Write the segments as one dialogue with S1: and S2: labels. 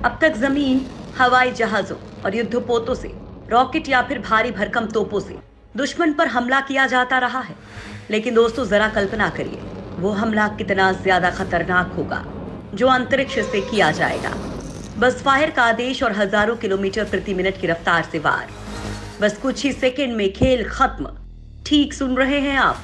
S1: अब तक जमीन, हवाई जहाजों और युद्धपोतों से, रॉकेट या फिर भारी भरकम तोपों से दुश्मन पर हमला किया जाता रहा है। लेकिन दोस्तों, जरा कल्पना करिए, वो हमला कितना ज्यादा खतरनाक होगा जो अंतरिक्ष से किया जाएगा। बस फायर का आदेश और हजारों किलोमीटर प्रति मिनट की रफ्तार से वार। बस कुछ ही सेकंड में खेल खत्म। ठीक सुन रहे हैं आप।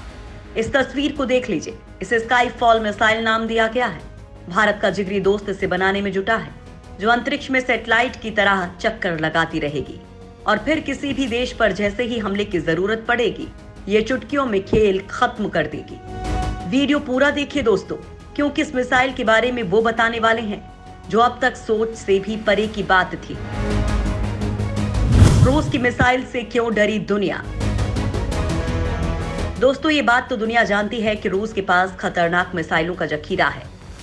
S1: इस तस्वीर को देख लीजिए। इसे स्काई फॉल मिसाइल नाम दिया गया है। भारत का जिगरी दोस्त इसे बनाने में जुटा है, जो अंतरिक्ष में सैटेलाइट की तरह चक्कर लगाती रहेगी और फिर किसी भी देश पर जैसे ही हमले की जरूरत पड़ेगी, ये चुटकियों में खेल खत्म कर देगी। वीडियो पूरा देखिए दोस्तों, क्योंकि इस मिसाइल के बारे में वो बताने वाले हैं जो अब तक सोच से भी परे की बात थी। रूस की मिसाइल से क्यों डरी दुनिया? दोस्तों, ये बात तो दुनिया जानती है कि रूस के पास खतरनाक मिसाइलों का जखीरा है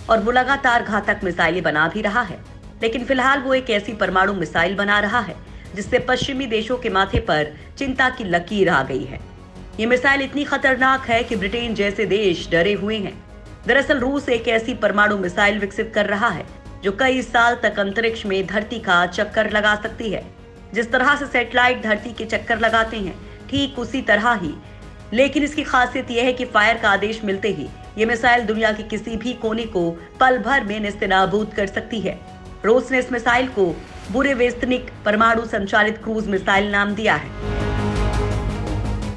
S1: और वो लगातार घातक मिसाइलें बना भी रहा है। लेकिन फिलहाल वो एक ऐसी परमाणु मिसाइल बना रहा है जिससे पश्चिमी देशों के माथे पर चिंता की लकीर आ गई है। ये मिसाइल इतनी खतरनाक है कि ब्रिटेन जैसे देश डरे हुए हैं। दरअसल रूस एक ऐसी परमाणु मिसाइल विकसित कर रहा है जो कई साल तक अंतरिक्ष में धरती का चक्कर लगा सकती है। जिस तरह से सैटेलाइट धरती के चक्कर लगाते हैं, ठीक उसी तरह ही। लेकिन इसकी खासियत यह है कि फायर का आदेश मिलते ही ये मिसाइल दुनिया के किसी भी कोने को पल भर में नेस्तनाबूद कर सकती है। रूस ने इस मिसाइल को बुरेवेस्तनिक परमाणु संचालित क्रूज मिसाइल नाम दिया है।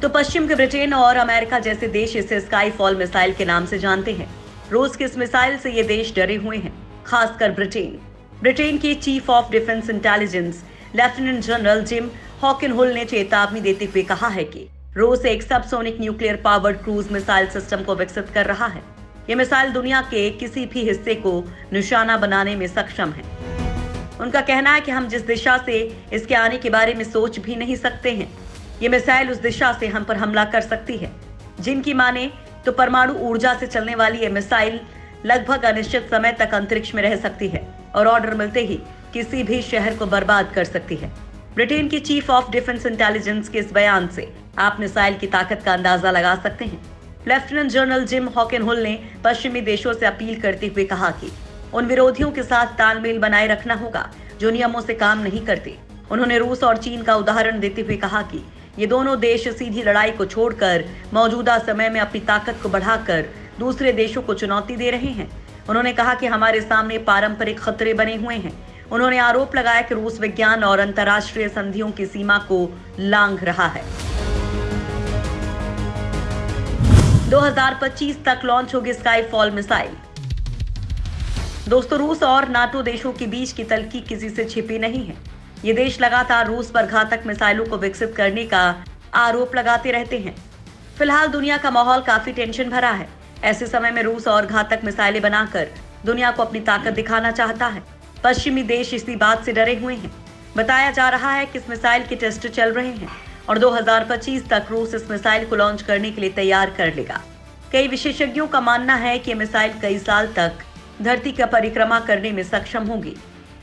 S1: तो पश्चिम के ब्रिटेन और अमेरिका जैसे देश इसे स्काई फॉल मिसाइल के नाम से जानते हैं। रूस की इस मिसाइल से ये देश डरे हुए हैं, खासकर ब्रिटेन। ब्रिटेन के chief of defence intelligence lieutenant general Jim Hockenhull ने चेतावनी देते हुए कहा है कि रूस एक subsonic nuclear powered cruise missile system को विकसित कर रहा है। ये मिसाइल दुनिया के किसी भी हिस्से को निशाना बनाने में सक्षम है। उनका कहना है कि हम जिस दिशा से इसके आने के बारे में सोच भी नहीं सकते हैं, ये मिसाइल उस दिशा से हम पर हमला कर सकती है। जिनकी माने तो परमाणु ऊर्जा से चलने वाली ये मिसाइल लगभग अनिश्चित समय तक अंतरिक्ष में रह सकती है और ऑर्डर मिलते ही किसी भी शहर को बर्बाद कर सकती है। ब्रिटेन की चीफ ऑफ डिफेंस इंटेलिजेंस के इस बयान से आप मिसाइल की ताकत का अंदाजा लगा सकते हैं। लेफ्टिनेंट जनरल जिम हॉकिनहुल ने पश्चिमी देशों से अपील करते हुए कहा कि उन विरोधियों के साथ तालमेल बनाए रखना होगा जो नियमों से काम नहीं करते। उन्होंने रूस और चीन का उदाहरण देते हुए कहा कि ये दोनों देश सीधी लड़ाई को छोड़कर मौजूदा समय में अपनी ताकत को बढ़ाकर दूसरे देशों को चुनौती दे रहे हैं। उन्होंने कहा कि हमारे सामने पारंपरिक खतरे बने हुए हैं। उन्होंने आरोप लगाया कि रूस विज्ञान और अंतर्राष्ट्रीय संधियों की सीमा को लांघ रहा है। 2025 तक लॉन्च होगी स्काई फॉल मिसाइल। दोस्तों, रूस और नाटो देशों के बीच की तल्खी किसी से छिपी नहीं है। ये देश लगातार रूस पर घातक मिसाइलों को विकसित करने का आरोप लगाते रहते हैं। फिलहाल दुनिया का माहौल काफी टेंशन भरा है। ऐसे समय में रूस और घातक मिसाइलें बनाकर दुनिया को अपनी ताकत दिखाना चाहता है। पश्चिमी देश इसी बात से डरे हुए हैं। बताया जा रहा है कि इस मिसाइल के टेस्ट चल रहे हैं और 2025 तक रूस इस मिसाइल को लॉन्च करने के लिए तैयार कर लेगा। कई विशेषज्ञों का मानना है कि मिसाइल कई साल तक धरती का परिक्रमा करने में सक्षम होगी।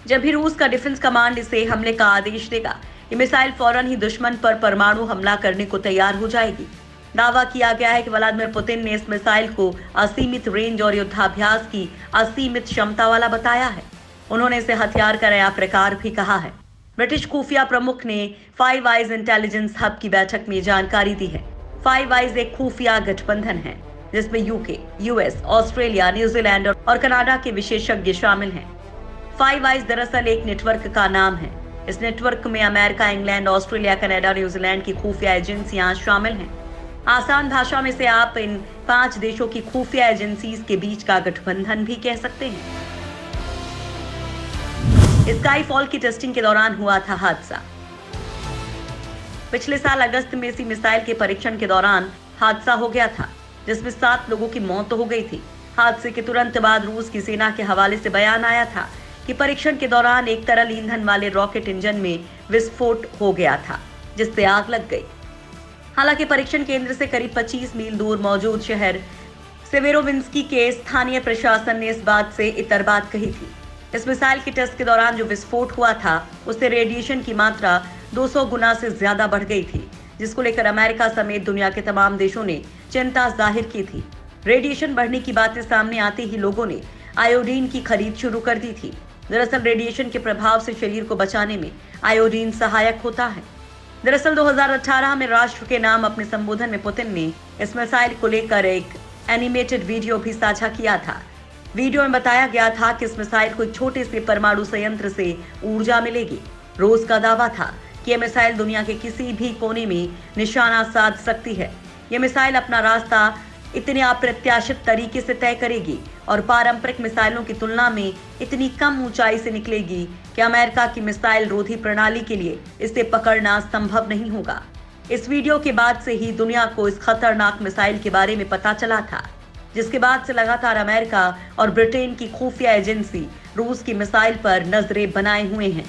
S1: जब भी रूस का डिफेंस कमांड इसे हमले का आदेश देगा, ये मिसाइल फौरन ही दुश्मन पर परमाणु हमला करने को तैयार हो जाएगी। दावा किया गया है कि व्लादिमीर पुतिन ने इस मिसाइल को असीमित रेंज और युद्धाभ्यास की असीमित क्षमता वाला बताया है। उन्होंने इसे हथियार का नया प्रकार भी कहा है। ब्रिटिश खुफिया प्रमुख ने फाइव आइज इंटेलिजेंस हब की बैठक में जानकारी दी है। फाइव आइज एक खुफिया गठबंधन है जिसमें यूके, यूएस, ऑस्ट्रेलिया, न्यूजीलैंड और कनाडा के विशेषज्ञ शामिल हैं। फाइव आइज दरअसल एक नेटवर्क का नाम है। इस नेटवर्क में America, England, Australia, Canada, New Zealand की खुफिया एजेंसियां शामिल हैं। आसान भाषा में से आप इन 5 देशों की खुफिया एजेंसीज के बीच का गठबंधन भी कह सकते हैं। स्काई फॉल की टेस्टिंग के दौरान हुआ था हादसा। पिछले साल अगस्त में इसी मिसाइल के परीक्षण के दौरान हादसा हो गया था, जिसमें 7 लोगों की मौत हो गई थी। हादसे के तुरंत बाद रूस की सेना के हवाले से बयान आया था कि परीक्षण के दौरान एक तरल ईंधन वाले रॉकेट इंजन में विस्फोट हो गया था, जिससे आग लग गई। हालांकि परीक्षण केंद्र से करीब 25 मील दूर मौजूद शहर सेवेरोविंस्की के स्थानीय प्रशासन ने इस बात से इतर बात कही थी। इस मिसाइल के टेस्ट के दौरान जो विस्फोट हुआ था, उससे रेडिएशन की मात्रा 200 गुना से ज्यादा बढ़ गई थी, जिसको लेकर अमेरिका समेत दुनिया के तमाम देशों ने चिंता जाहिर की थी। रेडिएशन बढ़ने की बातें सामने आते ही लोगों ने आयोडीन की खरीद शुरू कर दी थी। दरअसल रेडिएशन के प्रभाव से शरीर को बचाने में आयोडीन सहायक होता है। दरअसल 2018 में राष्ट्र के नाम अपने संबोधन में पुतिन ने इस मिसाइल को लेकर एक एनिमेटेड वीडियो भी साझा किया था। वीडियो में बताया गया था कि इस मिसाइल को एक छोटे से परमाणु संयंत्र से ऊर्जा मिलेगी। रूस का दावा था कि यह मिसाइल दुनिया के किसी भी कोने में निशाना साध सकती है। यह मिसाइल अपना रास्ता इतने अप्रत्याशित तरीके से तय करेगी और पारंपरिक मिसाइलों की तुलना में इतनी कम ऊंचाई से निकलेगी कि अमेरिका की मिसाइल रोधी प्रणाली के लिए इसे पकड़ना संभव नहीं होगा। इस वीडियो के बाद से ही दुनिया को इस खतरनाक मिसाइल के बारे में पता चला था, जिसके बाद से लगातार अमेरिका और ब्रिटेन की खुफिया एजेंसी रूस की मिसाइल पर नजरें बनाए हुए हैं।